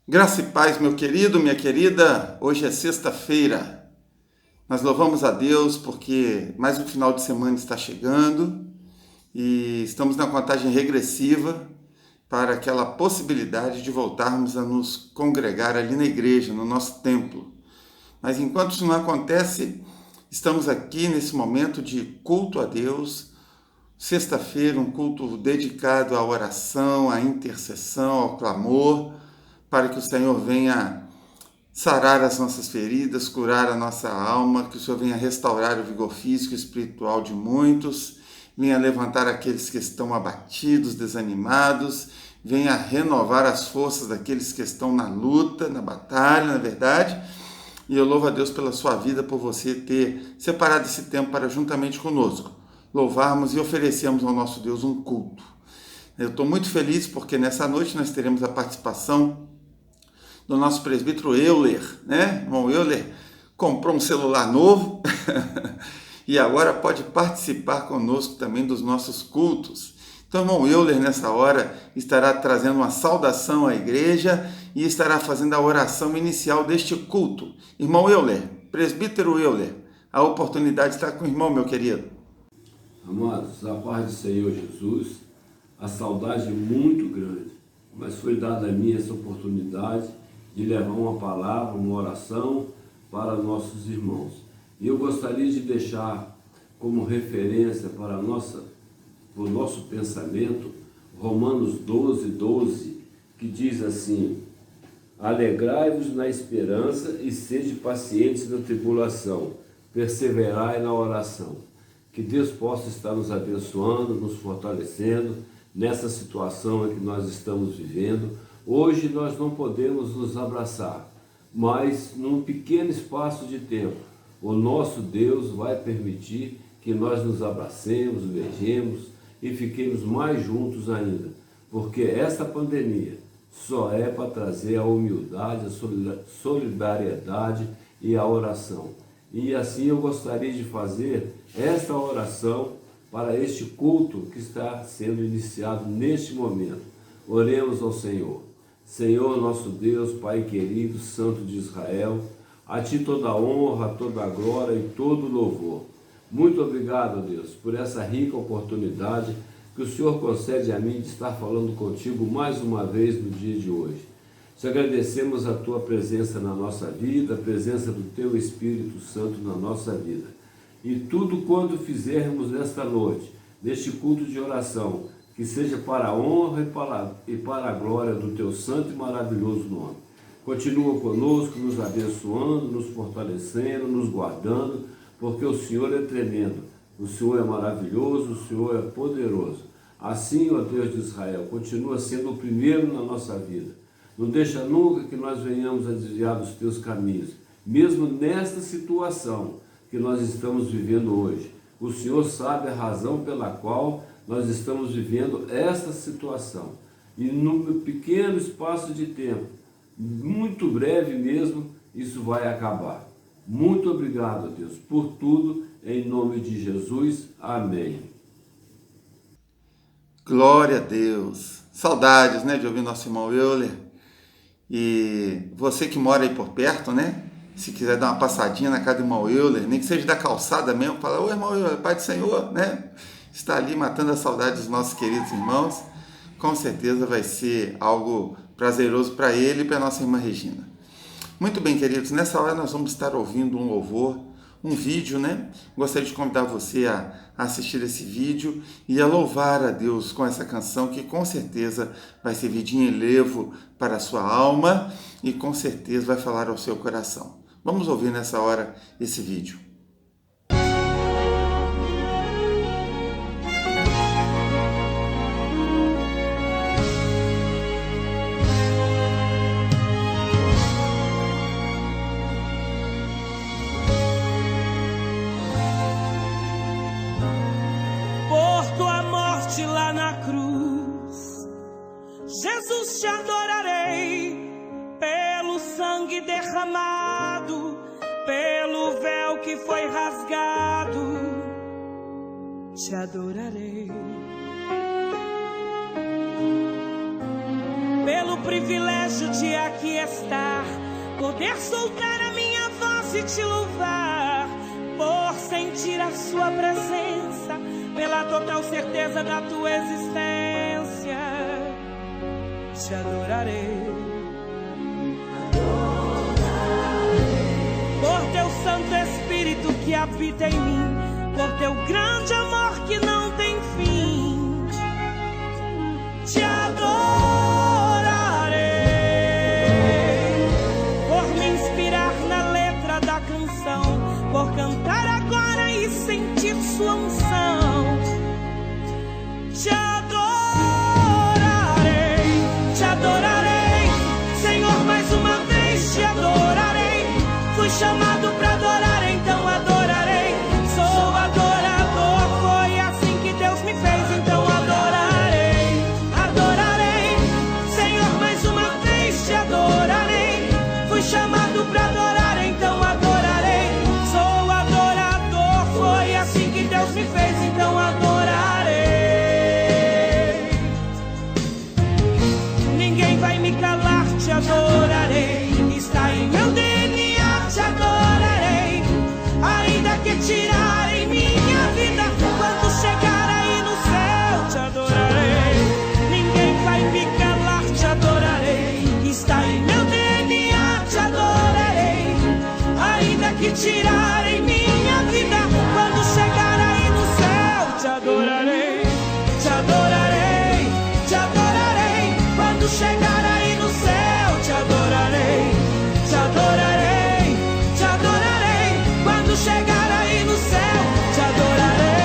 Graça e paz, meu querido, minha querida. Hoje é sexta-feira. Nós louvamos a Deus porque mais um final de semana está chegando e estamos na contagem regressiva para aquela possibilidade de voltarmos a nos congregar ali na igreja, no nosso templo. Mas enquanto isso não acontece, estamos aqui nesse momento de culto a Deus. Sexta-feira, um culto dedicado à oração, à intercessão, ao clamor, para que o Senhor venha sarar as nossas feridas, curar a nossa alma, que o Senhor venha restaurar o vigor físico e espiritual de muitos, venha levantar aqueles que estão abatidos, desanimados, venha renovar as forças daqueles que estão na luta, na batalha, na verdade. E eu louvo a Deus pela sua vida, por você ter separado esse tempo para juntamente conosco louvarmos e oferecermos ao nosso Deus um culto. Eu estou muito feliz porque nessa noite nós teremos a participação do nosso presbítero Euler, né? Irmão Euler comprou um celular novo e agora pode participar conosco também dos nossos cultos. Então, irmão Euler, nessa hora, estará trazendo uma saudação à igreja e estará fazendo a oração inicial deste culto. Irmão Euler, presbítero Euler, a oportunidade está com o irmão, meu querido. Amados, a paz do Senhor Jesus, a saudade é muito grande, mas foi dada a mim essa oportunidade de levar uma palavra, uma oração para nossos irmãos. E eu gostaria de deixar como referência para o nosso pensamento, Romanos 12, que diz assim: alegrai-vos na esperança e sede pacientes na tribulação, perseverai na oração. Que Deus possa estar nos abençoando, nos fortalecendo nessa situação em que nós estamos vivendo. Hoje nós não podemos nos abraçar, mas num pequeno espaço de tempo, o nosso Deus vai permitir que nós nos abracemos, beijemos e fiquemos mais juntos ainda, porque esta pandemia só é para trazer a humildade, a solidariedade e a oração. E assim eu gostaria de fazer esta oração para este culto que está sendo iniciado neste momento. Oremos ao Senhor. Senhor, nosso Deus, Pai querido, Santo de Israel, a Ti toda a honra, toda a glória e todo o louvor. Muito obrigado, Deus, por essa rica oportunidade que o Senhor concede a mim de estar falando contigo mais uma vez no dia de hoje. Te agradecemos a Tua presença na nossa vida, a presença do Teu Espírito Santo na nossa vida. E tudo quanto fizermos nesta noite, neste culto de oração, que seja para a honra e para a glória do Teu santo e maravilhoso nome. Continua conosco, nos abençoando, nos fortalecendo, nos guardando, porque o Senhor é tremendo, o Senhor é maravilhoso, o Senhor é poderoso. Assim, ó Deus de Israel, continua sendo o primeiro na nossa vida. Não deixa nunca que nós venhamos a desviar dos Teus caminhos, mesmo nesta situação que nós estamos vivendo hoje. O Senhor sabe a razão pela qual nós estamos vivendo esta situação. E num pequeno espaço de tempo, muito breve mesmo, isso vai acabar. Muito obrigado, Deus, por tudo, em nome de Jesus. Amém. Glória a Deus. Saudades, né, de ouvir nosso irmão Euler. E você que mora aí por perto, né? Se quiser dar uma passadinha na casa do irmão Euler, nem que seja da calçada mesmo, fala: ô irmão Euler, Pai do Senhor, né? Está ali matando a saudade dos nossos queridos irmãos. Com certeza vai ser algo prazeroso para ele e para nossa irmã Regina. Muito bem, queridos, nessa hora nós vamos estar ouvindo um louvor, um vídeo, né? Gostaria de convidar você a assistir esse vídeo e a louvar a Deus com essa canção que com certeza vai servir de enlevo para a sua alma e com certeza vai falar ao seu coração. Vamos ouvir nessa hora esse vídeo. Lá na cruz, Jesus, te adorarei pelo sangue derramado, pelo véu que foi rasgado, te adorarei. Pelo privilégio de aqui estar, poder soltar a minha voz e te louvar, por sentir a sua presença, pela total certeza da tua existência. Te adorarei, por teu Santo Espírito que habita em mim, por teu grande amor que não tem fim. Te adorarei, por me inspirar na letra da canção, por cantar agora e sentir sua unção. Te adorarei, Senhor, mais uma vez te adorarei. Fui chamado para adorar, então adorarei. Sou adorador, foi assim que Deus me fez, então adorarei. Adorarei, Senhor, mais uma vez te adorarei. Fui chamado para adorar, então adorarei. Sou adorador, foi assim que Deus me fez, então adorarei. Ninguém vai me calar, te adorarei. Está em meu DNA, te adorarei. Ainda que tirarem minha vida, quando chegar aí no céu, te adorarei. Ninguém vai me calar, te adorarei. Está em meu DNA, te adorarei. Ainda que tirarem minha vida, quando chegar aí no céu, te adorarei. Te adorarei, te adorarei. Quando chegar aí no céu, te adorarei. Te adorarei, te adorarei. Quando chegar aí no céu, te adorarei.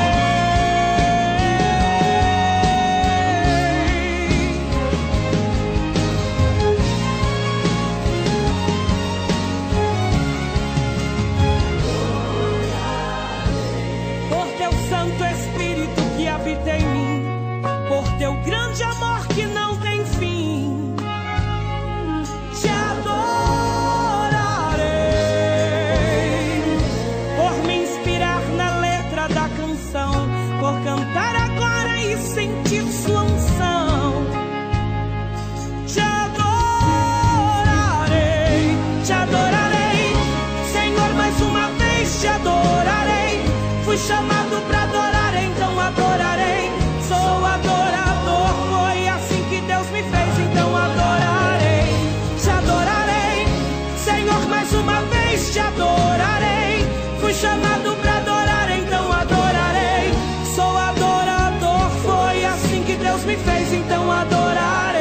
Por teu Santo Espírito que habita em mim, por teu grande amor que não tem fim. Te adorarei, por me inspirar na letra da canção, por cantar agora e sentir sua unção. Te adorarei, Senhor, mais uma vez te adorarei. Fui chamado para adorar, então adorarei. Sou adorador, foi assim que Deus me fez, então adorarei. Te adorarei, Senhor, mais uma vez te adorarei. Fui chamado para adorar, então adorarei. Sou adorador, foi assim que Deus me fez, então adorarei.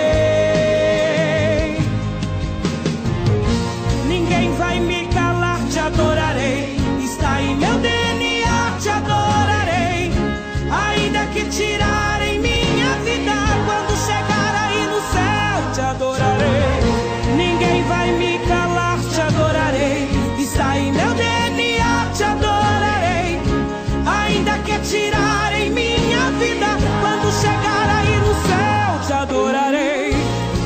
Ninguém vai me calar, te adorarei. Está em meu DNA, te adorarei. Ainda que tirarem minha vida, quando chegar aí no céu, te adorarei. Ninguém vai me calar, te adorarei. Está em meu DNA, te adorarei. Ainda que tirarem minha vida, quando chegar aí no céu, te adorarei.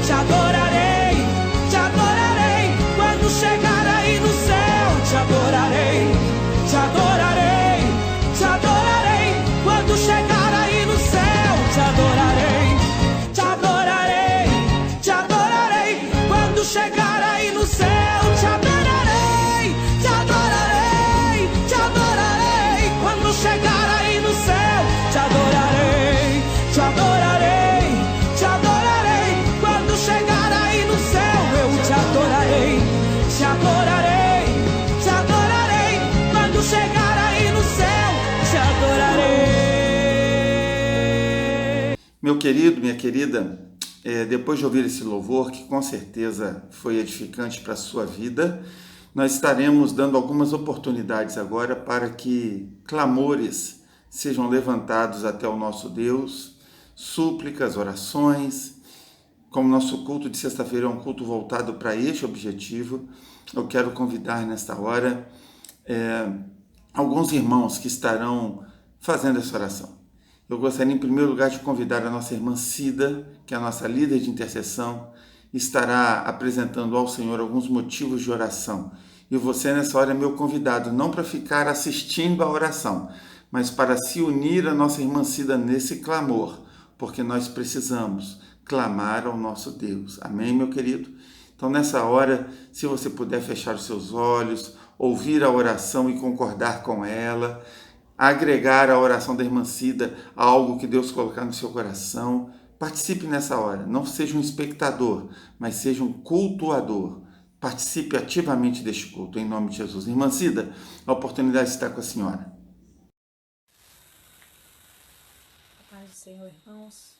Te adorarei, te adorarei. Quando chegar aí no céu, te adorarei. Te adorarei, te adorarei. Quando chegar aí no céu, te adorarei. Te adorarei, te adorarei. Quando chegar aí no céu, te adorarei. Te adorarei, te adorarei. Quando chegar aí no céu, te adorarei. Te adorarei, te adorarei. Quando chegar aí no céu, eu te adorarei. Te adorarei, te adorarei. Quando chegar aí no céu, te adorarei. Meu querido, minha querida, depois de ouvir esse louvor, que com certeza foi edificante para a sua vida, nós estaremos dando algumas oportunidades agora para que clamores sejam levantados até o nosso Deus, súplicas, orações. Como nosso culto de sexta-feira é um culto voltado para este objetivo, eu quero convidar nesta hora alguns irmãos que estarão fazendo essa oração. Eu gostaria, em primeiro lugar, de convidar a nossa irmã Cida, que é a nossa líder de intercessão, estará apresentando ao Senhor alguns motivos de oração. E você, nessa hora, é meu convidado, não para ficar assistindo a oração, mas para se unir à nossa irmã Cida nesse clamor, porque nós precisamos clamar ao nosso Deus. Amém, meu querido? Então, nessa hora, se você puder fechar os seus olhos, ouvir a oração e concordar com ela, agregar a oração da irmã Cida a algo que Deus colocar no seu coração, participe nessa hora. Não seja um espectador, mas seja um cultuador. Participe ativamente deste culto, em nome de Jesus. Irmã Cida, a oportunidade está com a senhora. Paz do Senhor, irmãos,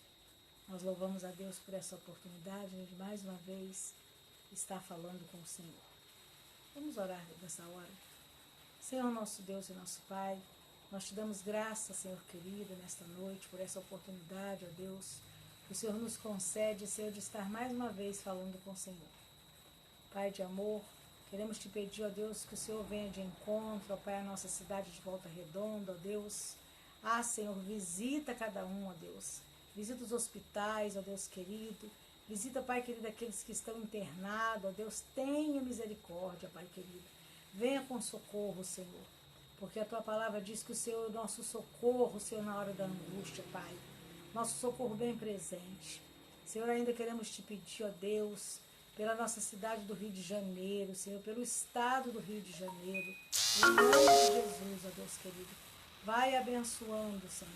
nós louvamos a Deus por essa oportunidade de mais uma vez estar falando com o Senhor. Vamos orar nessa hora. Senhor, nosso Deus e nosso Pai, nós te damos graça, Senhor querido, nesta noite, por essa oportunidade, ó Deus, que o Senhor nos concede, Senhor, de estar mais uma vez falando com o Senhor. Pai de amor, queremos te pedir, ó Deus, que o Senhor venha de encontro, ó Pai, a nossa cidade de Volta Redonda, ó Deus. Senhor, visita cada um, ó Deus. Visita os hospitais, ó Deus querido. Visita, Pai querido, aqueles que estão internados, ó Deus. Tenha misericórdia, Pai querido. Venha com socorro, Senhor. Porque a Tua palavra diz que o Senhor é o nosso socorro, Senhor, na hora da angústia, Pai. Nosso socorro bem presente. Senhor, ainda queremos te pedir, ó Deus, pela nossa cidade do Rio de Janeiro, Senhor, pelo estado do Rio de Janeiro. Em nome de Jesus, ó Deus querido. Vai abençoando, Senhor.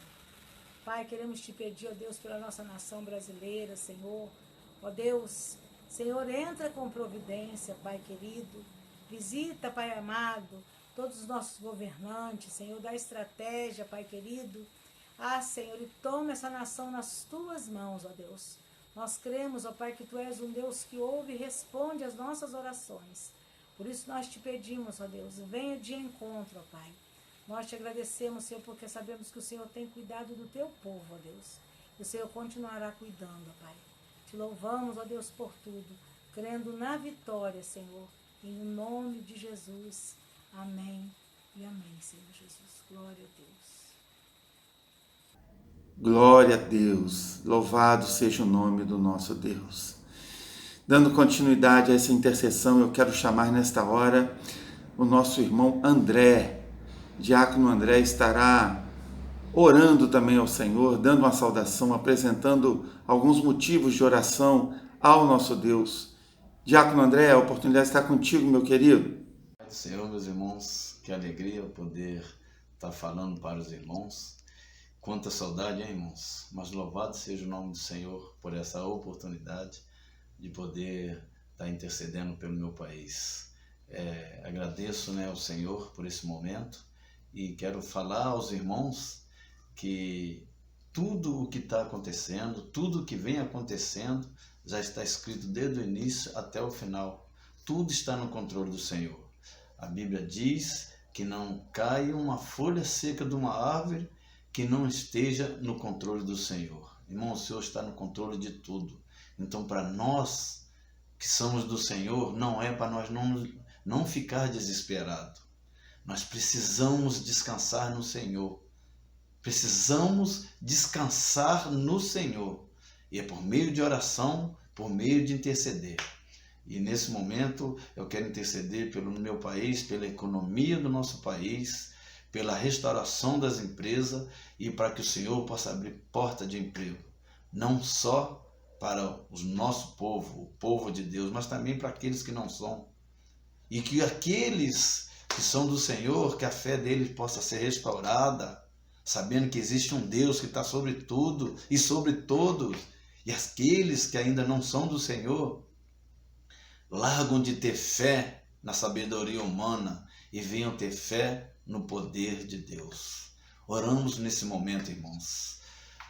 Pai, queremos te pedir, ó Deus, pela nossa nação brasileira, Senhor. Ó Deus, Senhor, entra com providência, Pai querido. Visita, Pai amado, todos os nossos governantes, Senhor, dá estratégia, Pai querido. Senhor, e toma essa nação nas Tuas mãos, ó Deus. Nós cremos, ó Pai, que Tu és um Deus que ouve e responde às nossas orações. Por isso nós te pedimos, ó Deus, venha de encontro, ó Pai. Nós te agradecemos, Senhor, porque sabemos que o Senhor tem cuidado do Teu povo, ó Deus. E o Senhor continuará cuidando, ó Pai. Te louvamos, ó Deus, por tudo, crendo na vitória, Senhor, em nome de Jesus. Amém e amém, Senhor Jesus. Glória a Deus. Glória a Deus. Louvado seja o nome do nosso Deus. Dando continuidade a essa intercessão, eu quero chamar nesta hora o nosso irmão André. Diácono André estará orando também ao Senhor, dando uma saudação, apresentando alguns motivos de oração ao nosso Deus. Diácono André, a oportunidade está contigo, meu querido. Senhor, meus irmãos, que alegria poder estar falando para os irmãos. Quanta saudade, hein, irmãos? Mas louvado seja o nome do Senhor por essa oportunidade de poder estar intercedendo pelo meu país. Agradeço, ao Senhor por esse momento. E quero falar aos irmãos que tudo o que está acontecendo, tudo o que vem acontecendo, já está escrito desde o início até o final. Tudo está no controle do Senhor. A Bíblia diz que não cai uma folha seca de uma árvore que não esteja no controle do Senhor. Irmão, o Senhor está no controle de tudo. Então, para nós que somos do Senhor, não é para nós não ficar desesperados. Nós precisamos descansar no Senhor. Precisamos descansar no Senhor. E é por meio de oração, por meio de interceder. E nesse momento eu quero interceder pelo meu país, pela economia do nosso país, pela restauração das empresas e para que o Senhor possa abrir porta de emprego. Não só para o nosso povo, o povo de Deus, mas também para aqueles que não são. E que aqueles que são do Senhor, que a fé deles possa ser restaurada, sabendo que existe um Deus que está sobre tudo e sobre todos, e aqueles que ainda não são do Senhor, largam de ter fé na sabedoria humana e venham ter fé no poder de Deus. Oramos nesse momento, irmãos.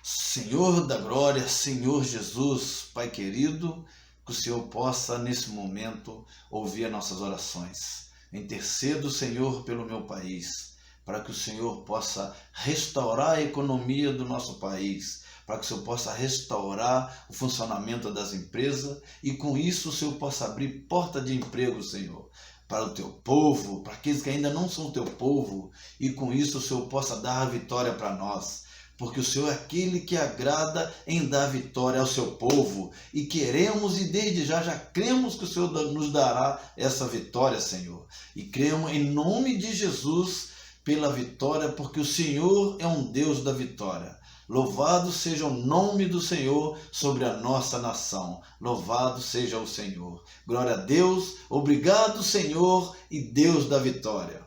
Senhor da glória, Senhor Jesus, Pai querido, que o Senhor possa nesse momento ouvir as nossas orações. Intercedo, Senhor, pelo meu país, para que o Senhor possa restaurar a economia do nosso país, para que o Senhor possa restaurar o funcionamento das empresas e com isso o Senhor possa abrir porta de emprego, Senhor, para o teu povo, para aqueles que ainda não são teu povo, e com isso o Senhor possa dar a vitória para nós. Porque o Senhor é aquele que agrada em dar vitória ao seu povo. E queremos e desde já cremos que o Senhor nos dará essa vitória, Senhor. E cremos em nome de Jesus pela vitória, porque o Senhor é um Deus da vitória. Louvado seja o nome do Senhor sobre a nossa nação. Louvado seja o Senhor. Glória a Deus. Obrigado, Senhor e Deus da vitória.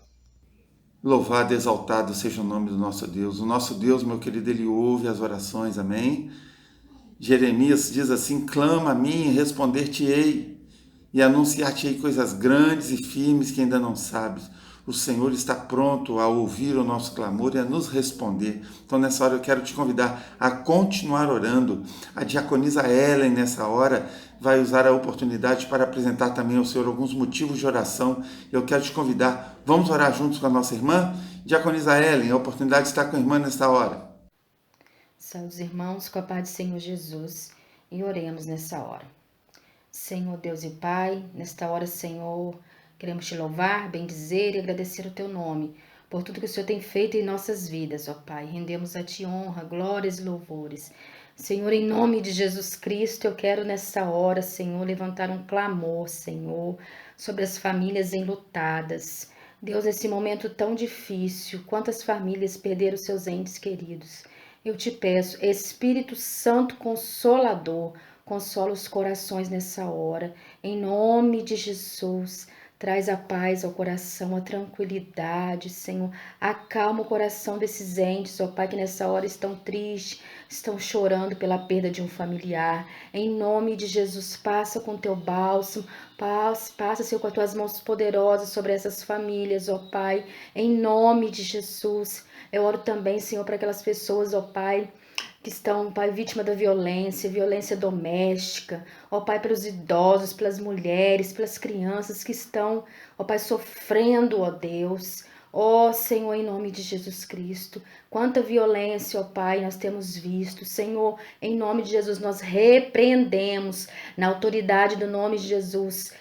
Louvado e exaltado seja o nome do nosso Deus. O nosso Deus, meu querido, Ele ouve as orações, amém? Jeremias diz assim: clama a mim e responder-te-ei, e anunciar-te-ei coisas grandes e firmes que ainda não sabes. O Senhor está pronto a ouvir o nosso clamor e a nos responder. Então, nessa hora, eu quero te convidar a continuar orando. A diaconisa Ellen, nessa hora, vai usar a oportunidade para apresentar também ao Senhor alguns motivos de oração. Eu quero te convidar, vamos orar juntos com a nossa irmã? Diaconisa Ellen, a oportunidade está com a irmã nessa hora. Salve os irmãos, com a paz do Senhor Jesus, e oremos nessa hora. Senhor Deus e Pai, nesta hora, Senhor, queremos te louvar, bendizer e agradecer o teu nome, por tudo que o Senhor tem feito em nossas vidas, ó Pai. Rendemos a ti honra, glórias e louvores. Senhor, em nome de Jesus Cristo, eu quero nessa hora, Senhor, levantar um clamor, Senhor, sobre as famílias enlutadas. Deus, nesse momento tão difícil, quantas famílias perderam seus entes queridos. Eu te peço, Espírito Santo Consolador, consola os corações nessa hora. Em nome de Jesus, traz a paz ao coração, a tranquilidade, Senhor. Acalma o coração desses entes, ó Pai, que nessa hora estão tristes, estão chorando pela perda de um familiar. Em nome de Jesus, passa com teu bálsamo, passa, Senhor, com as tuas mãos poderosas sobre essas famílias, ó Pai. Em nome de Jesus. Eu oro também, Senhor, para aquelas pessoas, ó Pai, que estão, Pai, vítima da violência doméstica, ó Pai, pelos idosos, pelas mulheres, pelas crianças que estão, ó Pai, sofrendo, ó Deus. Ó Senhor, em nome de Jesus Cristo, quanta violência, ó Pai, nós temos visto. Senhor, em nome de Jesus, nós repreendemos, na autoridade do nome de Jesus,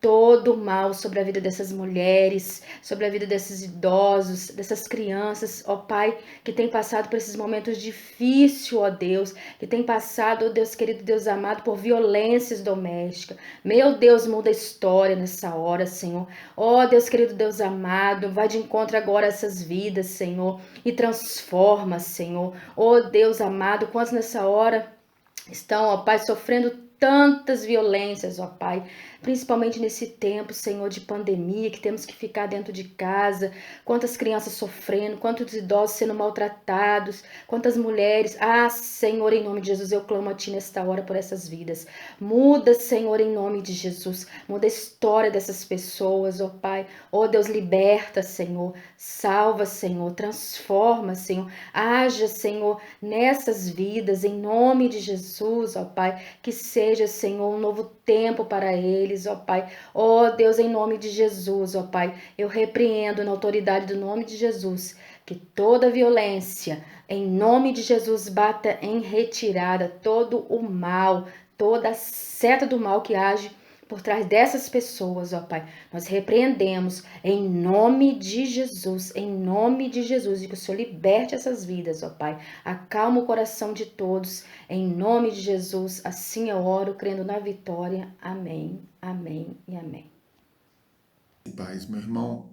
todo o mal sobre a vida dessas mulheres, sobre a vida desses idosos, dessas crianças, ó Pai, que tem passado por esses momentos difíceis, ó Deus, que tem passado, ó Deus querido, Deus amado, por violências domésticas. Meu Deus, muda a história nessa hora, Senhor. Ó Deus querido, Deus amado, vai de encontro agora a essas vidas, Senhor, e transforma, Senhor. Ó Deus amado, quantos nessa hora estão, ó Pai, sofrendo tantas violências, ó Pai, principalmente nesse tempo, Senhor, de pandemia, que temos que ficar dentro de casa, quantas crianças sofrendo, quantos idosos sendo maltratados, quantas mulheres. Ah, Senhor, em nome de Jesus, eu clamo a Ti nesta hora por essas vidas. Muda, Senhor, em nome de Jesus, muda a história dessas pessoas, ó Pai. Ó Deus, liberta, Senhor, salva, Senhor, transforma, Senhor, haja, Senhor, nessas vidas, em nome de Jesus, ó Pai, que seja, Senhor, um novo tempo para eles, ó Pai. Ó Deus, em nome de Jesus, ó Pai, eu repreendo na autoridade do nome de Jesus que toda violência, em nome de Jesus, bata em retirada, todo o mal, toda a seta do mal que age por trás dessas pessoas, ó Pai. Nós repreendemos em nome de Jesus, e que o Senhor liberte essas vidas, ó Pai. Acalma o coração de todos, em nome de Jesus. Assim eu oro, crendo na vitória. Amém, amém e amém. Paz, meu irmão,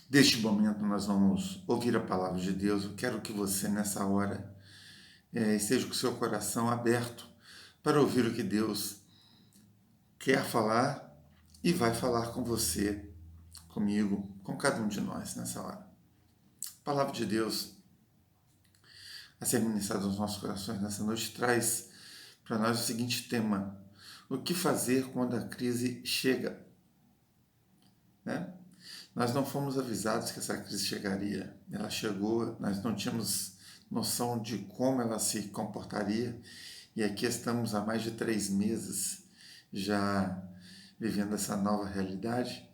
deste momento nós vamos ouvir a palavra de Deus. Eu quero que você, nessa hora, esteja com o seu coração aberto para ouvir o que Deus quer falar e vai falar com você, comigo, com cada um de nós nessa hora. A palavra de Deus, a ser ministrada nos nossos corações nessa noite, traz para nós o seguinte tema: o que fazer quando a crise chega? Né? Nós não fomos avisados que essa crise chegaria. Ela chegou, nós não tínhamos noção de como ela se comportaria, e aqui estamos há mais de 3 meses já vivendo essa nova realidade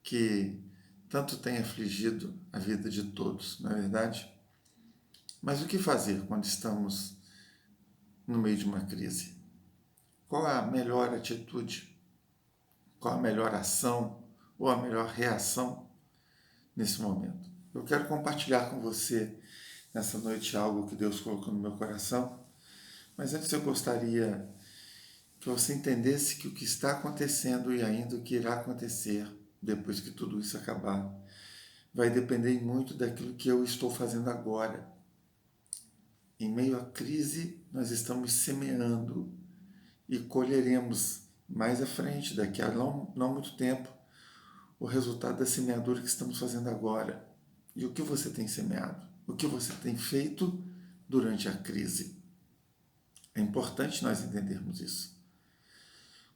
que tanto tem afligido a vida de todos, não é verdade? Mas o que fazer quando estamos no meio de uma crise? Qual a melhor atitude? Qual a melhor ação ou a melhor reação nesse momento? Eu quero compartilhar com você nessa noite algo que Deus colocou no meu coração, mas antes eu gostaria que você entendesse que o que está acontecendo e ainda o que irá acontecer depois que tudo isso acabar vai depender muito daquilo que eu estou fazendo agora. Em meio à crise, nós estamos semeando e colheremos mais à frente, daqui a não muito tempo, o resultado da semeadura que estamos fazendo agora. E o que você tem semeado? O que você tem feito durante a crise? É importante nós entendermos isso.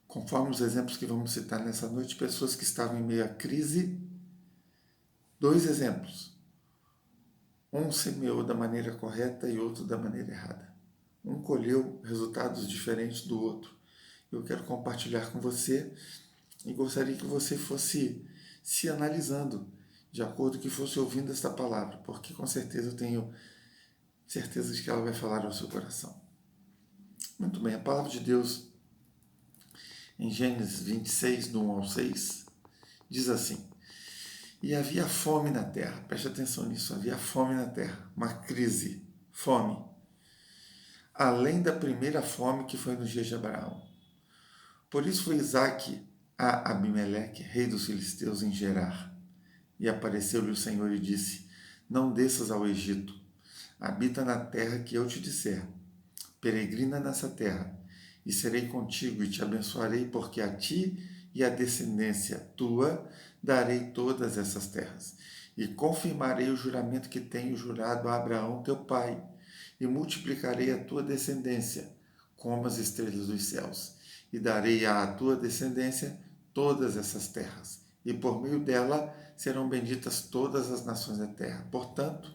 Conforme os exemplos que vamos citar nessa noite, pessoas que estavam em meio à crise, 2 exemplos. Um semeou da maneira correta e outro da maneira errada. Um colheu resultados diferentes do outro. Eu quero compartilhar com você e gostaria que você fosse se analisando de acordo que fosse ouvindo esta palavra, porque com certeza eu tenho certeza de que ela vai falar ao seu coração. Muito bem, a palavra de Deus em Gênesis 26, do 1 ao 6, diz assim: E havia fome na terra, preste atenção nisso, havia fome na terra, uma crise, fome, além da primeira fome que foi nos dias de Abraão. Por isso foi Isaque a Abimeleque, rei dos filisteus, em Gerar. E apareceu-lhe o Senhor e disse: Não desças ao Egito, habita na terra que eu te disser, peregrina nessa terra, e serei contigo e te abençoarei, porque a ti e à descendência tua darei todas essas terras, e confirmarei o juramento que tenho jurado a Abraão teu pai, e multiplicarei a tua descendência como as estrelas dos céus, e darei à tua descendência todas essas terras, e por meio dela serão benditas todas as nações da terra. Portanto,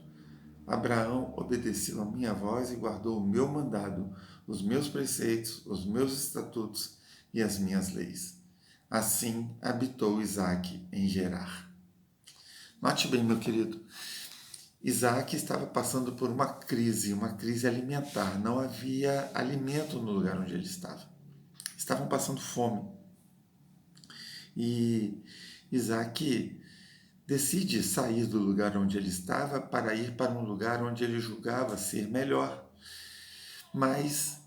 Abraão obedeceu a minha voz e guardou o meu mandado, os meus preceitos, os meus estatutos e as minhas leis. Assim habitou Isaque em Gerar. Note bem, meu querido, Isaque estava passando por uma crise alimentar. Não havia alimento no lugar onde ele estava. Estavam passando fome. E Isaque decide sair do lugar onde ele estava para ir para um lugar onde ele julgava ser melhor. Mas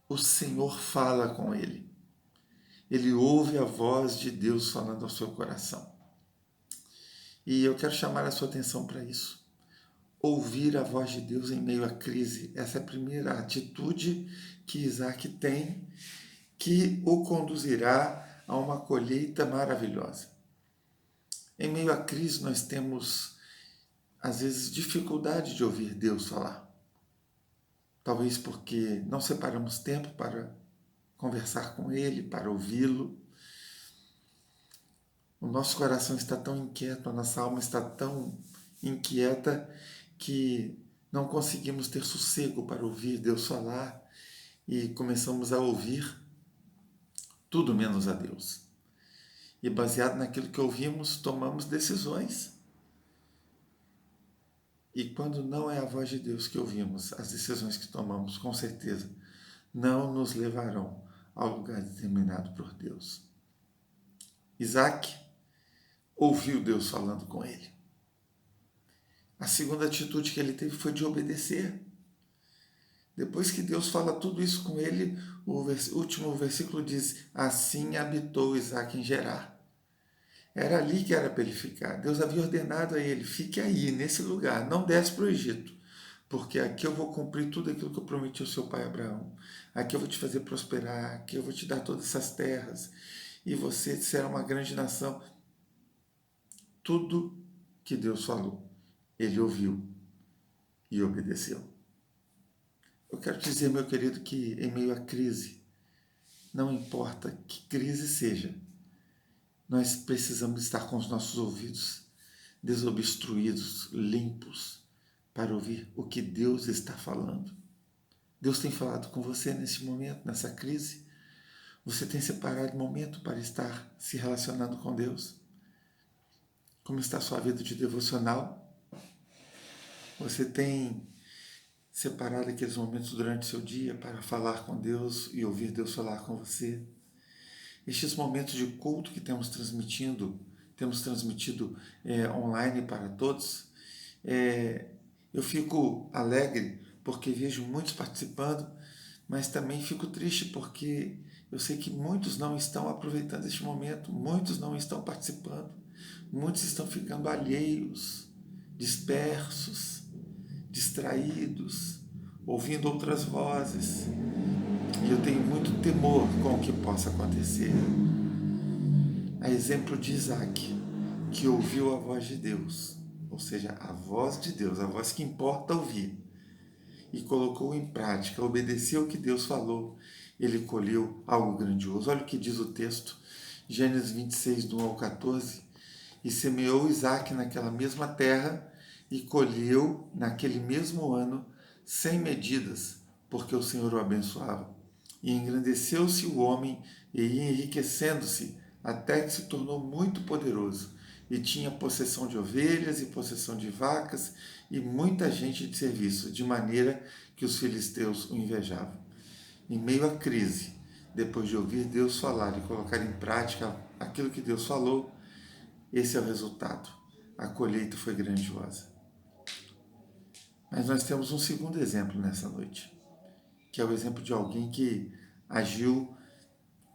o Senhor fala com ele. Ele ouve a voz de Deus falando ao seu coração. E eu quero chamar a sua atenção para isso. Ouvir a voz de Deus em meio à crise. Essa é a primeira atitude que Isaque tem, que o conduzirá a uma colheita maravilhosa. Em meio à crise, nós temos, às vezes, dificuldade de ouvir Deus falar. Talvez porque não separamos tempo para conversar com Ele, para ouvi-lo. O nosso coração está tão inquieto, a nossa alma está tão inquieta que não conseguimos ter sossego para ouvir Deus falar e começamos a ouvir tudo menos a Deus. E baseado naquilo que ouvimos, tomamos decisões. E quando não é a voz de Deus que ouvimos, as decisões que tomamos, com certeza, não nos levarão ao lugar determinado por Deus. Isaque ouviu Deus falando com ele. A segunda atitude que ele teve foi de obedecer. Depois que Deus fala tudo isso com ele, o último versículo diz: Assim habitou Isaque em Gerar. Era ali que era para ele ficar. Deus havia ordenado a ele: fique aí, nesse lugar, não desce para o Egito, porque aqui eu vou cumprir tudo aquilo que eu prometi ao seu pai Abraão. Aqui eu vou te fazer prosperar, aqui eu vou te dar todas essas terras, e você será uma grande nação. Tudo que Deus falou, ele ouviu e obedeceu. Eu quero te dizer, meu querido, que em meio à crise, não importa que crise seja, nós precisamos estar com os nossos ouvidos desobstruídos, limpos, para ouvir o que Deus está falando. Deus tem falado com você nesse momento, nessa crise. Você tem separado momento para estar se relacionando com Deus? Como está a sua vida de devocional? Você tem separado aqueles momentos durante o seu dia para falar com Deus e ouvir Deus falar com você? Estes momentos de culto que temos transmitido online para todos, eu fico alegre porque vejo muitos participando, mas também fico triste porque eu sei que muitos não estão aproveitando este momento, muitos não estão participando, muitos estão ficando alheios, dispersos, distraídos, ouvindo outras vozes. E eu tenho muito temor com o que possa acontecer. A exemplo de Isaac, que ouviu a voz de Deus, ou seja, a voz de Deus, a voz que importa ouvir, e colocou em prática, obedeceu o que Deus falou, ele colheu algo grandioso. Olha o que diz o texto, Gênesis 26, do 1 ao 14. E semeou Isaac naquela mesma terra e colheu naquele mesmo ano 100 medidas, porque o Senhor o abençoava. E engrandeceu-se o homem e ia enriquecendo-se, até que se tornou muito poderoso, e tinha possessão de ovelhas e possessão de vacas e muita gente de serviço, de maneira que os filisteus o invejavam. Em meio à crise, depois de ouvir Deus falar e colocar em prática aquilo que Deus falou, esse é o resultado. A colheita foi grandiosa. Mas nós temos um segundo exemplo nessa noite, que é o exemplo de alguém que agiu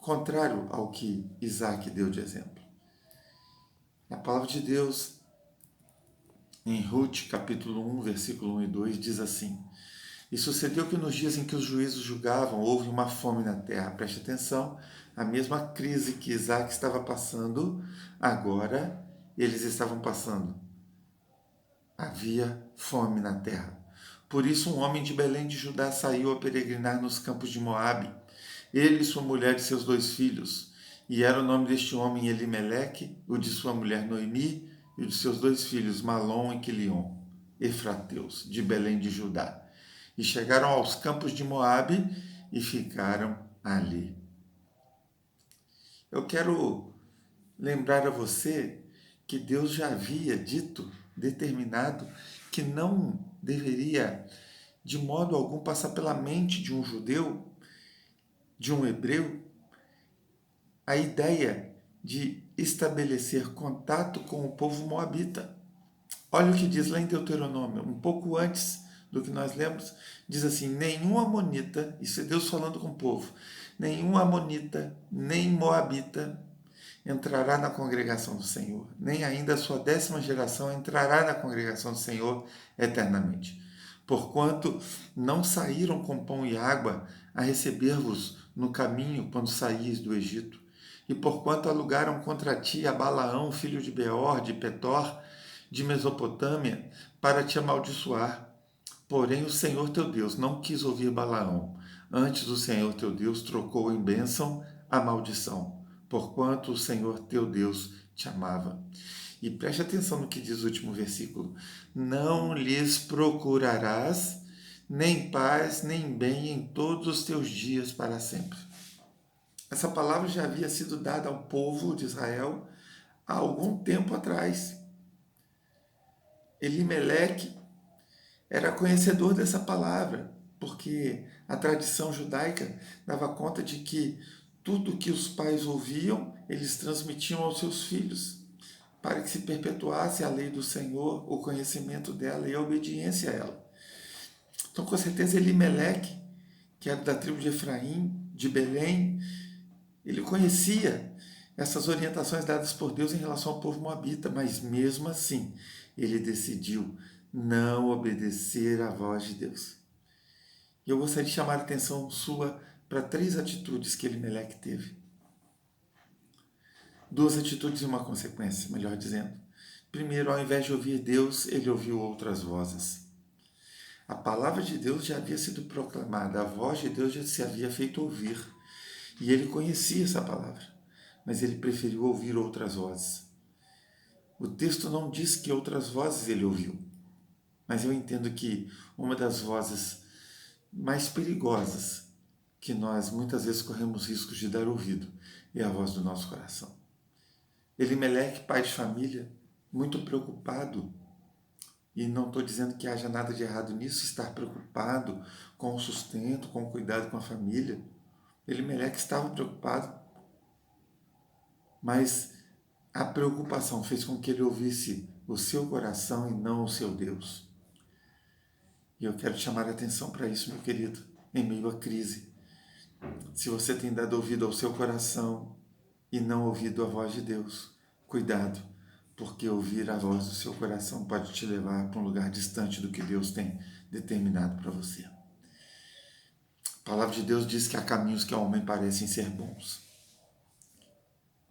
contrário ao que Isaac deu de exemplo. A palavra de Deus, em Ruth, capítulo 1, versículo 1 e 2, diz assim: E sucedeu que nos dias em que os juízes julgavam, houve uma fome na terra. Preste atenção, a mesma crise que Isaac estava passando, agora eles estavam passando. Havia fome na terra. Por isso um homem de Belém de Judá saiu a peregrinar nos campos de Moabe, ele e sua mulher e seus 2 filhos. E era o nome deste homem Elimeleque, o de sua mulher Noemi, e o de seus 2 filhos Malom e Quilion, efrateus, de Belém de Judá. E chegaram aos campos de Moabe e ficaram ali. Eu quero lembrar a você que Deus já havia dito, determinado, que não deveria, de modo algum, passar pela mente de um judeu, de um hebreu, a ideia de estabelecer contato com o povo moabita. Olha o que diz lá em Deuteronômio, um pouco antes do que nós lemos, diz assim: nenhum amonita, isso é Deus falando com o povo, nenhum amonita, nem moabita entrará na congregação do Senhor, nem ainda a sua 10ª geração entrará na congregação do Senhor eternamente. Porquanto não saíram com pão e água a receber-vos no caminho quando saíes do Egito, e porquanto alugaram contra ti a Balaão, filho de Beor, de Petor, de Mesopotâmia, para te amaldiçoar. Porém o Senhor teu Deus não quis ouvir Balaão. Antes o Senhor teu Deus trocou em bênção a maldição, porquanto o Senhor teu Deus te amava. E preste atenção no que diz o último versículo. Não lhes procurarás nem paz, nem bem em todos os teus dias para sempre. Essa palavra já havia sido dada ao povo de Israel há algum tempo atrás. Elimeleque era conhecedor dessa palavra, porque a tradição judaica dava conta de que tudo que os pais ouviam, eles transmitiam aos seus filhos, para que se perpetuasse a lei do Senhor, o conhecimento dela e a obediência a ela. Então, com certeza, Elimeleque, que era da tribo de Efraim, de Belém, ele conhecia essas orientações dadas por Deus em relação ao povo moabita, mas mesmo assim, ele decidiu não obedecer à voz de Deus. E eu gostaria de chamar a atenção sua para 3 atitudes que Elimeleque teve. 2 atitudes e uma consequência, melhor dizendo. Primeiro, ao invés de ouvir Deus, ele ouviu outras vozes. A palavra de Deus já havia sido proclamada, a voz de Deus já se havia feito ouvir. E ele conhecia essa palavra, mas ele preferiu ouvir outras vozes. O texto não diz que outras vozes ele ouviu, mas eu entendo que uma das vozes mais perigosas que nós muitas vezes corremos riscos de dar ouvido é a voz do nosso coração. Elimeleque, pai de família, muito preocupado, e não estou dizendo que haja nada de errado nisso, estar preocupado com o sustento, com o cuidado com a família. Elimeleque estava preocupado, mas a preocupação fez com que ele ouvisse o seu coração e não o seu Deus. E eu quero chamar a atenção para isso, meu querido, em meio à crise. Se você tem dado ouvido ao seu coração e não ouvido a voz de Deus, cuidado, porque ouvir a voz do seu coração pode te levar para um lugar distante do que Deus tem determinado para você. A palavra de Deus diz que há caminhos que ao homem parecem ser bons.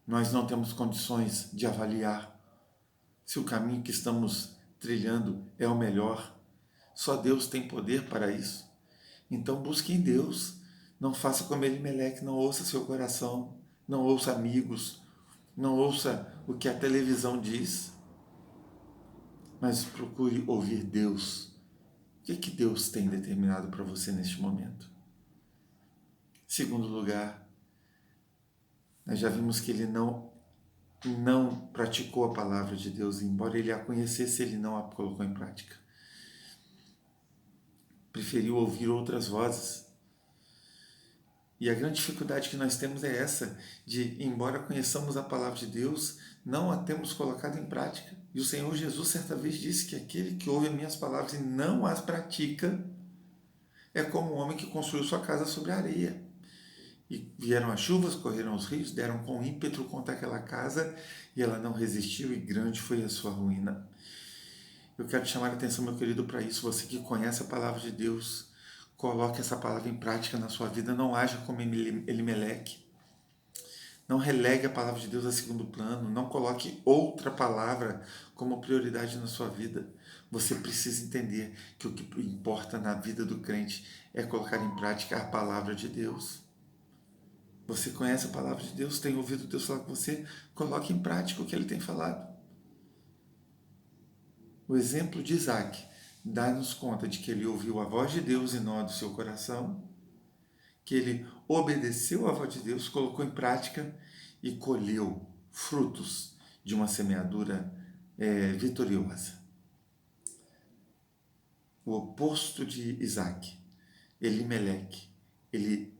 Nós não temos condições de avaliar se o caminho que estamos trilhando é o melhor. Só Deus tem poder para isso. Então busque em Deus. Não faça como Elimeleque, não ouça seu coração, não ouça amigos, não ouça o que a televisão diz, mas procure ouvir Deus. O que Deus tem determinado para você neste momento? Segundo lugar, nós já vimos que ele não praticou a palavra de Deus, embora ele a conhecesse, ele não a colocou em prática. Preferiu ouvir outras vozes. E a grande dificuldade que nós temos é essa, de, embora conheçamos a palavra de Deus, não a temos colocado em prática. E o Senhor Jesus certa vez disse que aquele que ouve as minhas palavras e não as pratica, é como um homem que construiu sua casa sobre a areia. E vieram as chuvas, correram os rios, deram com ímpeto contra aquela casa, e ela não resistiu, e grande foi a sua ruína. Eu quero te chamar a atenção, meu querido, para isso. Você que conhece a palavra de Deus, coloque essa palavra em prática na sua vida. Não haja como Elimeleque. Não relegue a palavra de Deus a segundo plano. Não coloque outra palavra como prioridade na sua vida. Você precisa entender que o que importa na vida do crente é colocar em prática a palavra de Deus. Você conhece a palavra de Deus, tem ouvido Deus falar com você, coloque em prática o que ele tem falado. O exemplo de Isaac dá-nos conta de que ele ouviu a voz de Deus e não a do seu coração, que ele obedeceu à voz de Deus, colocou em prática e colheu frutos de uma semeadura vitoriosa. O oposto de Isaac, Elimeleque, ele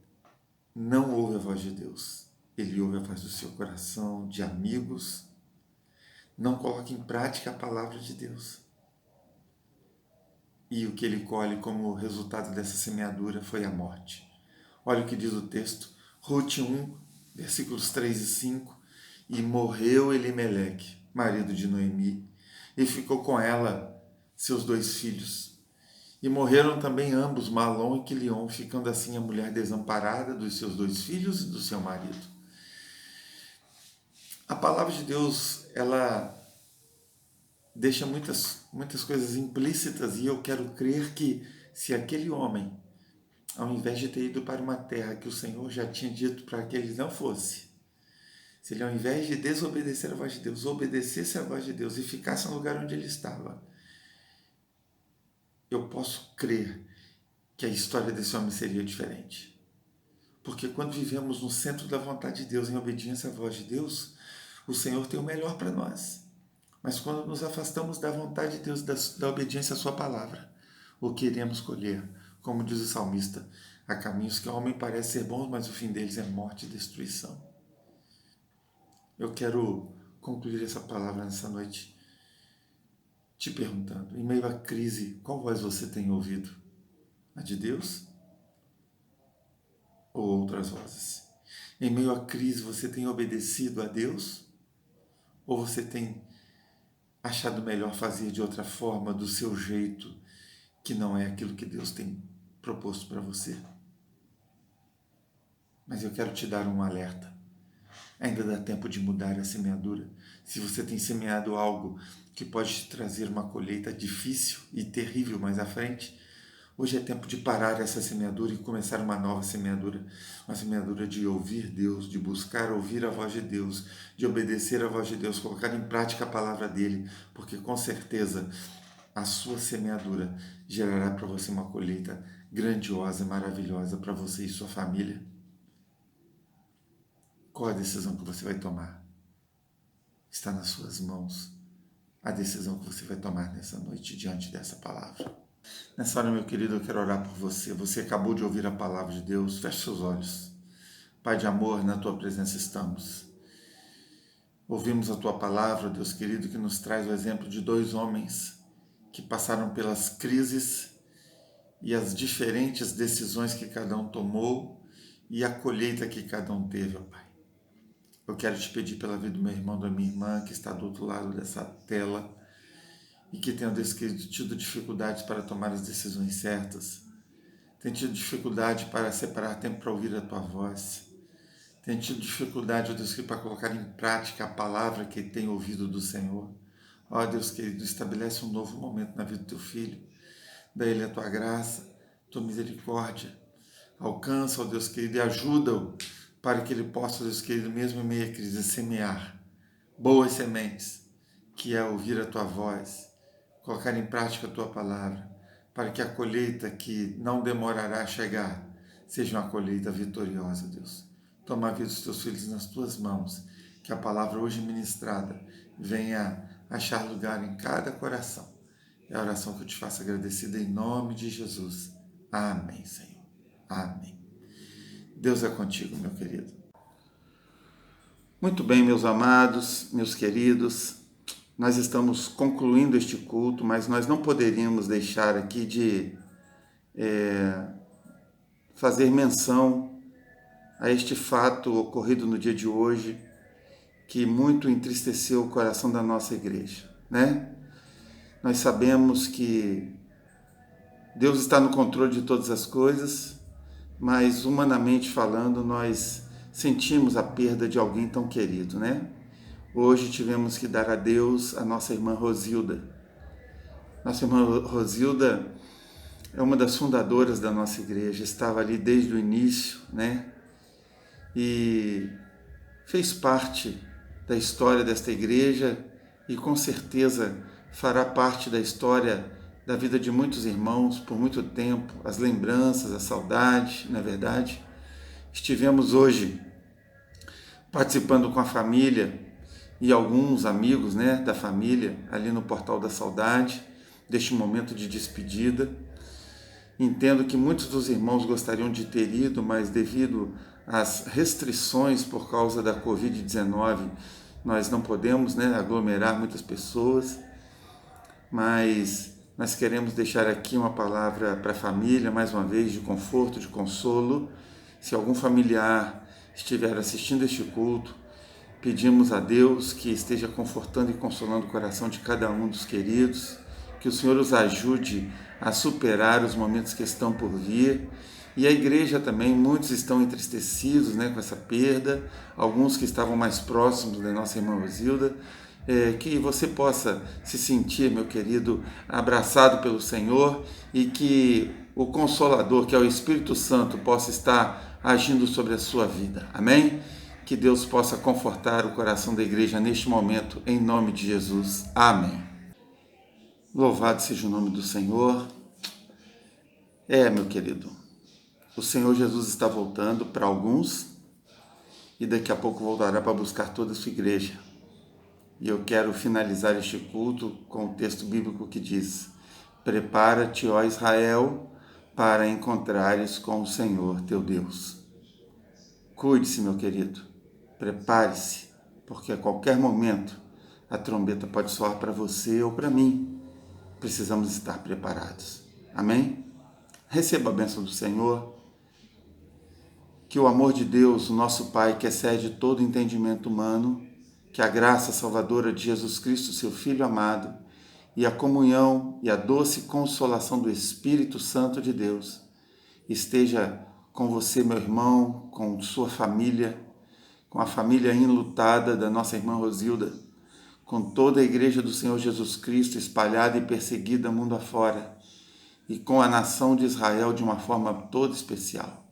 não ouve a voz de Deus, ele ouve a voz do seu coração, de amigos, não coloca em prática a palavra de Deus. E o que ele colhe como resultado dessa semeadura foi a morte. Olha o que diz o texto, Rute 1, versículos 3 e 5, e morreu Elimeleque, marido de Noemi, e ficou com ela seus 2 filhos. E morreram também ambos, Malom e Quilion, ficando assim a mulher desamparada dos seus 2 filhos e do seu marido. A palavra de Deus, ela deixa muitas coisas implícitas, e eu quero crer que se aquele homem, ao invés de ter ido para uma terra que o Senhor já tinha dito para que ele não fosse, se ele, ao invés de desobedecer a voz de Deus, obedecesse a voz de Deus e ficasse no lugar onde ele estava, eu posso crer que a história desse homem seria diferente. Porque quando vivemos no centro da vontade de Deus, em obediência à voz de Deus, o Senhor tem o melhor para nós. Mas quando nos afastamos da vontade de Deus, da obediência à sua palavra, o que iremos colher? Como diz o salmista, há caminhos que ao homem parecem ser bons, mas o fim deles é morte e destruição. Eu quero concluir essa palavra nessa noite te perguntando, em meio à crise, qual voz você tem ouvido? A de Deus? Ou outras vozes? Em meio à crise, você tem obedecido a Deus? Ou você tem achado melhor fazer de outra forma, do seu jeito, que não é aquilo que Deus tem proposto para você? Mas eu quero te dar um alerta. Ainda dá tempo de mudar a semeadura. Se você tem semeado algo que pode te trazer uma colheita difícil e terrível mais à frente, hoje é tempo de parar essa semeadura e começar uma nova semeadura. Uma semeadura de ouvir Deus, de buscar ouvir a voz de Deus, de obedecer a voz de Deus, colocar em prática a palavra dele, porque com certeza a sua semeadura gerará para você uma colheita grandiosa, maravilhosa para você e sua família. Qual a decisão que você vai tomar? Está nas suas mãos a decisão que você vai tomar nessa noite diante dessa palavra. Nessa hora, meu querido, eu quero orar por você. Você acabou de ouvir a palavra de Deus. Feche seus olhos. Pai de amor, na tua presença estamos. Ouvimos a tua palavra, Deus querido, que nos traz o exemplo de 2 homens que passaram pelas crises e as diferentes decisões que cada um tomou e a colheita que cada um teve, ó Pai. Eu quero te pedir pela vida do meu irmão, da minha irmã, que está do outro lado dessa tela e que tenham tido dificuldades para tomar as decisões certas. tem tido dificuldade para separar tempo para ouvir a Tua voz, tem tido dificuldade, ó Deus querido, para colocar em prática a palavra que tem ouvido do Senhor. Ó Deus querido, estabelece um novo momento na vida do Teu filho, dá Ele a Tua graça, Tua misericórdia, alcança, ó Deus querido, e ajuda-o para que ele possa, ó Deus querido, mesmo em meio à crise, semear boas sementes, que é ouvir a Tua voz, colocar em prática a Tua palavra, para que a colheita que não demorará a chegar seja uma colheita vitoriosa, Deus. Toma a vida dos Teus filhos nas Tuas mãos, que a palavra hoje ministrada venha achar lugar em cada coração. É a oração que eu te faço agradecida em nome de Jesus. Amém, Senhor. Amém. Deus é contigo, meu querido. Muito bem, meus amados, meus queridos, nós estamos concluindo este culto, mas nós não poderíamos deixar aqui de fazer menção a este fato ocorrido no dia de hoje, que muito entristeceu o coração da nossa igreja, né? Nós sabemos que Deus está no controle de todas as coisas, mas humanamente falando, nós sentimos a perda de alguém tão querido, né? Hoje tivemos que dar adeus à nossa irmã Rosilda. Nossa irmã Rosilda é uma das fundadoras da nossa igreja, estava ali desde o início, né? E fez parte da história desta igreja e com certeza fará parte da história da vida de muitos irmãos por muito tempo, as lembranças, a saudade, na verdade. Estivemos hoje participando com a família e alguns amigos, né, da família ali no Portal da Saudade, deste momento de despedida. Entendo que muitos dos irmãos gostariam de ter ido, mas devido às restrições por causa da Covid-19, nós não podemos, né, aglomerar muitas pessoas, mas nós queremos deixar aqui uma palavra para a família, mais uma vez, de conforto, de consolo. Se algum familiar estiver assistindo este culto, pedimos a Deus que esteja confortando e consolando o coração de cada um dos queridos, que o Senhor os ajude a superar os momentos que estão por vir. E a igreja também, muitos estão entristecidos, né, com essa perda, alguns que estavam mais próximos da nossa irmã Rosilda, que você possa se sentir, meu querido, abraçado pelo Senhor e que o Consolador, que é o Espírito Santo, possa estar agindo sobre a sua vida. Amém? Que Deus possa confortar o coração da igreja neste momento, em nome de Jesus. Amém. Louvado seja o nome do Senhor. Meu querido, o Senhor Jesus está voltando para alguns e daqui a pouco voltará para buscar toda a sua igreja. E eu quero finalizar este culto com o texto bíblico que diz: prepara-te, ó Israel, para encontrares com o Senhor teu Deus. Cuide-se, meu querido, prepare-se, porque a qualquer momento a trombeta pode soar para você ou para mim. Precisamos estar preparados. Amém? Receba a bênção do Senhor. Que o amor de Deus, o nosso Pai, que excede todo entendimento humano, que a graça salvadora de Jesus Cristo, seu Filho amado, e a comunhão e a doce consolação do Espírito Santo de Deus esteja com você, meu irmão, com sua família, com a família enlutada da nossa irmã Rosilda, com toda a igreja do Senhor Jesus Cristo espalhada e perseguida mundo afora, e com a nação de Israel de uma forma toda especial.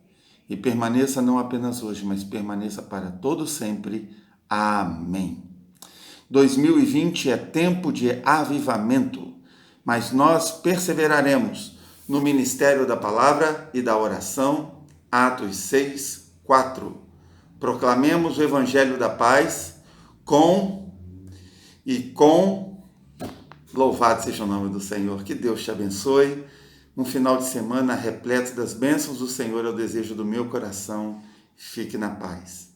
E permaneça não apenas hoje, mas permaneça para todo sempre. Amém. 2020 é tempo de avivamento, mas nós perseveraremos no ministério da palavra e da oração. Atos 6, 4. Proclamemos o evangelho da paz com louvado seja o nome do Senhor. Que Deus te abençoe. Um final de semana repleto das bênçãos do Senhor é o desejo do meu coração. Fique na paz.